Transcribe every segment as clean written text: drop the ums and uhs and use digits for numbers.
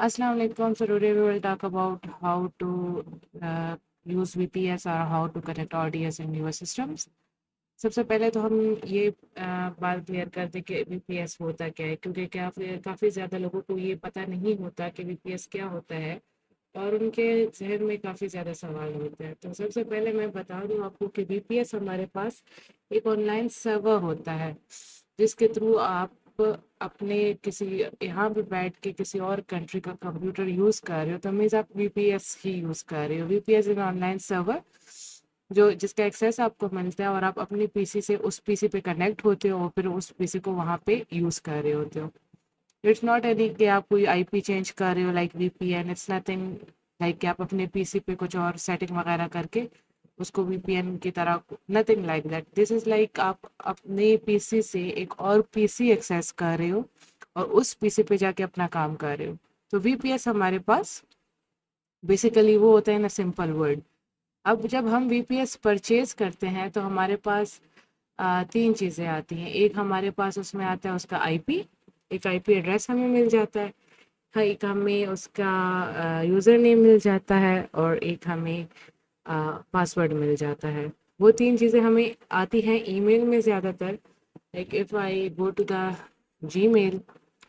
Assalamu alaikum. So today we will talk about how to use VPS or how to connect ODS in your systems. सबसे पहले तो हम ये बात clear कर दें कि VPS होता क्या है, क्योंकि काफ़ी ज़्यादा लोगों को ये पता नहीं होता कि VPS क्या होता है और उनके जहन में काफ़ी ज़्यादा सवाल होते हैं। तो सबसे पहले मैं बता दूं आपको कि VPS हमारे पास एक ऑनलाइन सर्वर होता है, जिसके थ्रू आप अपने किसी यहाँ पे बैठ के किसी और कंट्री का कंप्यूटर यूज़ कर रहे हो, तो मीन्स आप VPS ही यूज़ कर रहे हो। VPS इज ऑनलाइन सर्वर जो जिसका एक्सेस आपको मिलता है और आप अपने पीसी से उस पीसी पे कनेक्ट होते हो और फिर उस पीसी को वहाँ पे यूज़ कर रहे होते हो। इट्स नॉट एनी कि आप कोई आईपी चेंज कर रहे हो like VPN. It's nothing like कि आप अपने पीसी पे कुछ और सेटिंग वगैरह करके उसको वीपीएन की तरह, nothing like that. This is like आप अपने पीसी से एक और पीसी एक्सेस कर रहे हो और उस पीसी पे जाके अपना काम कर रहे हो। तो वीपीएस हमारे पास बेसिकली वो होता है ना, सिंपल वर्ड। अब जब हम वीपीएस परचेज करते हैं तो हमारे पास तीन चीज़ें आती हैं। एक हमारे पास उसमें आता है उसका आईपी, एक आईपी एड्रेस हमें मिल जाता है। हाँ, एक हमें उसका यूज़र नेम मिल जाता है और एक हमें पासवर्ड मिल जाता है। वो तीन चीज़ें हमें आती हैं ईमेल में ज़्यादातर। Like if I go to the Gmail,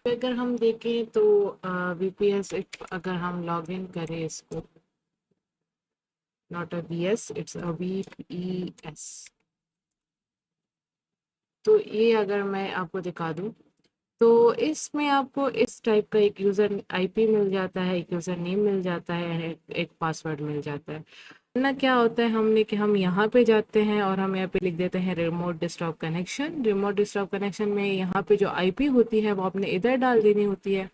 अगर हम देखें तो वीपीएस, अगर हम लॉग इन करें इसको, not a VS, it's a VPS. तो ये अगर मैं आपको दिखा दूँ तो इसमें आपको इस टाइप का एक यूज़र आईपी मिल जाता है, एक यूज़र नेम मिल जाता है, एक पासवर्ड मिल जाता है। ना क्या होता है हमने कि हम यहाँ पे जाते हैं और हम यहाँ पे लिख देते हैं remote desktop connection. Remote desktop connection में यहाँ पे जो आईपी होती है वो आपने इधर डाल देनी होती है।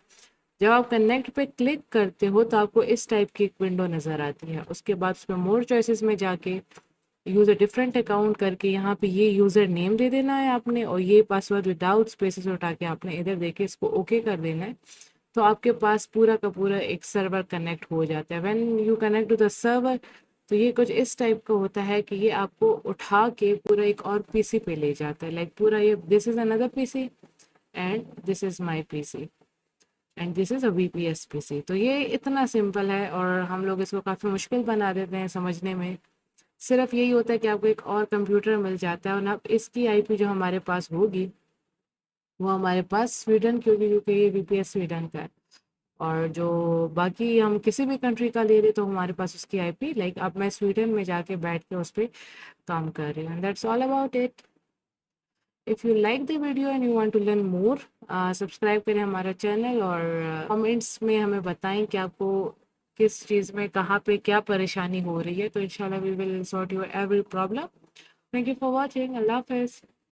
जब आप कनेक्ट पे क्लिक करते हो तो आपको इस टाइप की एक विंडो नज़र आती है। उसके बाद उसमें मोर चॉइसेस में जाके यूज़र डिफरेंट अकाउंट करके यहाँ पे ये यूज़र नेम दे देना है आपने और ये पासवर्ड विदाउट स्पेसेस उठा के आपने इधर देके इसको ओके कर देना है। तो आपके पास पूरा का पूरा एक सर्वर कनेक्ट हो जाता है। When you connect to the server, तो ये कुछ इस टाइप का होता है कि ये आपको उठा के पूरा एक और पीसी पे ले जाता है। लाइक पूरा ये, this is another PC and this is my PC and this is a VPS PC. तो ये इतना सिंपल है और हम लोग इसको काफ़ी मुश्किल बना देते हैं समझने में। सिर्फ यही होता है कि आपको एक और कंप्यूटर मिल जाता है और अब इसकी आईपी जो हमारे पास होगी वो हमारे पास स्वीडन की होगी, क्योंकि ये वीपीएस स्वीडन का है। और जो बाकी हम किसी भी कंट्री का ले रहे तो हमारे पास उसकी आईपी, लाइक अब मैं स्वीडन में जाके बैठ के उस पर काम कर रही हूँ। And that's all about it. If you like the video and you want to learn more, subscribe करें हमारा चैनल और कमेंट्स में हमें बताएं कि आपको किस चीज़ में कहाँ पे क्या परेशानी हो रही है। तो इंशाल्लाह we will sort your every problem. Thank you for watching. Allah हाफिज़।